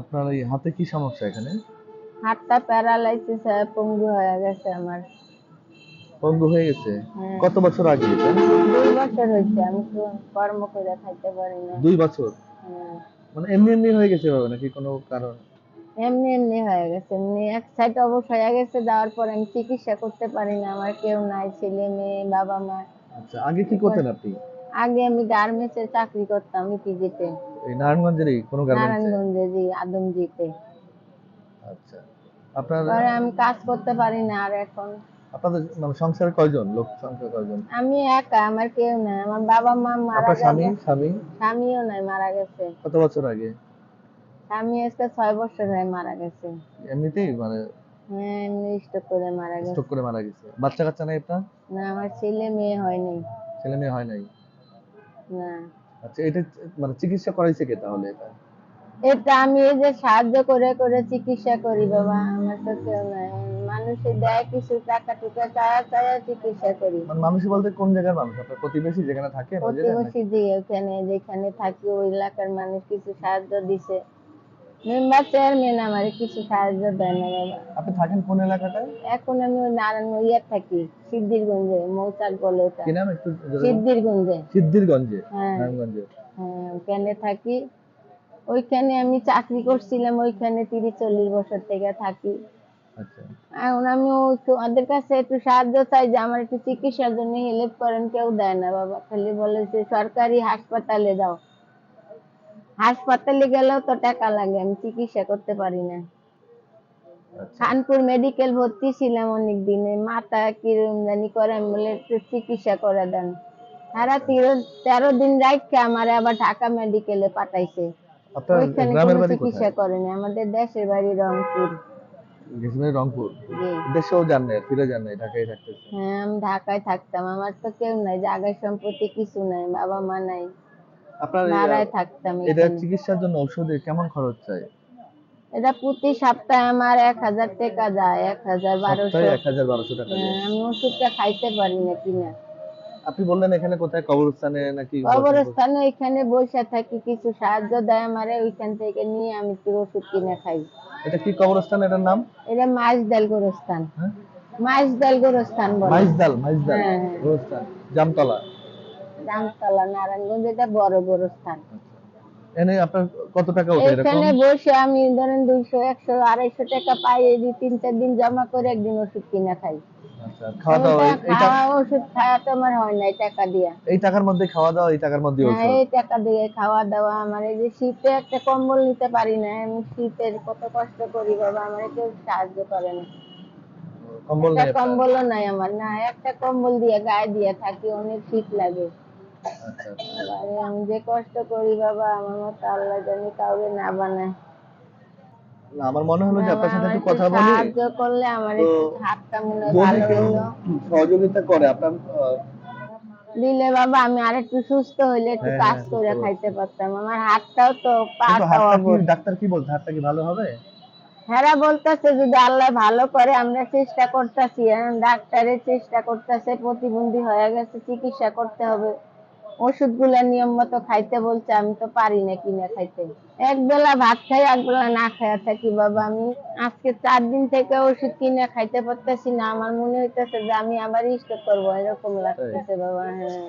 আপনার এই হাতে কি সমস্যা এখানে? হাতটা প্যারালাইসিস হয়ে পঙ্গু হয়ে গেছে আমার। পঙ্গু হয়ে গেছে? হ্যাঁ, কত বছর আগে এটা? 2 বছর হয়েছে। আমি তো কর্ম করে খাইতে পারি না। 2 বছর? হ্যাঁ, মানে এমনি এমনি হয়ে গেছে এভাবে নাকি কোনো কারণ? এমনি এমনি হয়ে গেছে। এমনি এক সাইড অবশ হয়ে গেছে, যাওয়ার পর আমি চিকিৎসা করতে পারি না। আমার কেউ নাই, ছেলে মেয়ে বাবা মা। আচ্ছা, আগে কি এরপর করতেন আপনি? আগে আমি গার্মেন্টস এ চাকরি করতাম, ইপিজিতে, এই নারায়ণগঞ্জেরই কোনো গার্মেন্টসে? নারায়ণগঞ্জে, জি, আদমজিতে। আচ্ছা। আপনার পরে আমি কাজ করতে পারি না আর এখন। আপনাদের মানে সংসারে কয়জন? লোক সংখ্যা কয়জন? আমি একা, আমার কেউ নাই। আমার বাবা মা মারা আপনার স্বামী? যাবে, স্বামী? স্বামীও নাই, মারা গেছে। কত বছর আগে? স্বামী আজকে 6 বছর হয়ে মারা গেছে। এমনিতেই মানে হ্যাঁ, এমনি স্ট্রোক করে মারা স্ট্রোক গেছে। করে মারা গেছে? বাচ্চা কাচ্চা নাই আপনার? না, আমার ছেলে মেয়ে হয়নি। ছেলে মেয়ে হয় নাই? না, আচ্ছা, এটা মানে চিকিৎসা করাইছে কে তাহলে এটা? এটা আমি এই যে সাহায্য করে করে চিকিৎসা করি বাবা, আমার তো কেউ নাই। মানুষে দেয় কিছু টাকা টুকা, চায়া চায়া চিকিৎসা করি। মানে মানুষ বলতে কোন জায়গার মানুষ? আপনার প্রতিবেশী যেখানে থাকেন ওই জায়গার প্রতিবেশী নাকি? দিয়ে ওখানে যেখানে থাকি ওই এলাকার মানুষ কিছু সাহায্য দিছে। মেম্বার চেয়ারম্যান আমার কিছু সাহায্য দেয় না বাবা। আপনি থাকেন কোন এলাকাটায়? এখন আমি ওই নারায়ণ ইয়ার থাকি, সিদ্ধিরগঞ্জে, মৌচাক বলে ওটা। কি নাম একটু জোরে বলুন? সিদ্ধিরগঞ্জে। সিদ্ধিরগঞ্জে? হ্যাঁ, নারায়ণগঞ্জে? হ্যাঁ, ওখানে থাকি। ওইখানে আমি চাকরি করছিলাম, ওইখানে 30-40 বছর থেকে থাকি। আচ্ছা। এখন আমি ওদের কাছে একটু সাহায্য চাই যে আমার একটু চিকিৎসার জন্য হেল্প করেন, কেউ দেয় না বাবা। খালি বলে যে সরকারি হাসপাতালে যাও। হাসপাতালে গেলেও তো টাকা লাগে, আমি চিকিৎসা করতে পারি না। আচ্ছা। খানপুর মেডিকেল ভর্তি ছিলাম অনেক দিনে, মাথা কিরম জানি করে, আমি বলে একটু চিকিৎসা করে দেন। তারা আচ্ছা। 13 দিন রাখছে আমার আবার ঢাকা মেডিকেলে পাঠাইছে। আপনার ওইখানে গ্রামের কোনো বাড়ি চিকিৎসা কোথায়? করেনি। আমাদের দেশের বাড়ি রংপুর। গেছিলেন রংপুর? জি। দেশেও যান নাই, ফিরে যান নাই, ঢাকায় থাকতেছেন? হ্যাঁ, আমি ঢাকায় থাকতাম। আমার তো কেউ নাই, জায়গায় সম্পত্তি কিছু নাই, বাবা মা নাই। আপনার ভাড়ায় থাকতাম এটা এখানে। চিকিৎসার জন্য ঔষধে কেমন খরচ চাই? এটা প্রতি সপ্তাহে আমার 1000 টাকা যায়, 1000, সপ্তাহে 1200। 1000-1200 টাকা যায়? আমি ওষুধটা খাইতে পারি না কিনা। আপনি বললেন এখানে কোথায়, কবরস্থানে নাকি বলছেন? কবরস্থানে ওইখানে বসে থাকি, কিছু সাহায্য দেয় আমারে, ওইখান থেকে নিয়ে আমি একটু ওষুধ কিনে খাই। এটা কি কবরস্থান, এটার নাম? এটা মাইজদাল গোরস্থান। হ্যাঁ? মাইজদাল গোরস্থান বলে। মাইজদাল? মাইজদাল হ্যাঁ, হ্যাঁ, গোরস্থান, জামতলা? জামতলা, নারায়ণগঞ্জ, এটা বড় গোরস্থান। আচ্ছা। এনে আপনার কত টাকা ওঠে এরকম? এইখানে বসে আমি ধরেন 200, 100, 250 টাকা পাই। এই 2-3-4 দিন জমা করে একদিন ওষুধ কিনে খাই। আচ্ছা, খাওয়া এমন দাওয়া তো এইটা? খাওয়া ওষুধ খাওয়া তো আমার হয় না এই টাকা দিয়া। এই টাকার মধ্যে খাওয়া দাওয়া, এই টাকার মধ্যে হ্যাঁ, ঔষধ? এই টাকা দিয়ে খাওয়া দাওয়া। আমার এই যে শীতে একটা কম্বল নিতে পারি না, আমি শীতের কত কষ্ট করি বাবা, আমার কেউ সাহায্য করে না। কম্বল একটা নেই আপনার? কম্বলও নাই আমার, না একটা কম্বল দিয়ে গায়ে দিয়ে থাকি, অনেক শীত লাগে। আচ্ছা, আচ্ছা। বাবারে, আমি যে কষ্ট করি বাবা, আমার মতো আল্লাহ জানি কাউকে না বানায়। না, আমার মনে হলো যে বাবা, আপনার সাথে আমার একটু একটু কথা বলি। সাহায্য করলে আমার তো একটু হাতটা মনে হয় যদি ভালো কেউ হইলো। সহযোগিতা করে আপনার দিলে বাবা আমি আর একটু সুস্থ হইলে একটু হ্যাঁ, কাজ হ্যাঁ, করে বুঝতে খাইতে পারছি। পারতাম। আমার হাতটাও তো, কিন্তু পাটাও হাতটা কি, অবশ। ডাক্তার কি বলছে, হাতটা কি ভালো হবে? হ্যাঁ, বলতেছে যদি আল্লাহ ভালো করে, আমরা চেষ্টা করতেছি। ডাক্তারের চেষ্টা করতেছে, প্রতিবন্ধী হয়ে গেছে, চিকিৎসা করতে হবে। ওষুধগুলা নিয়ম মতো খাইতে বলছে, আমি তো পারি না কিনে খাইতে। এক বেলা ভাত খাই, এক বেলা না খাইয়া থাকি বাবা। আমি আজকে 4 দিন থেকে ওষুধ কিনে খাইতে পারতেছি না। আমার মনে হইতেছে যে আমি আবার স্ট্রোক করবো, এরকম তাই? লাগতেছে বাবা। হ্যাঁ।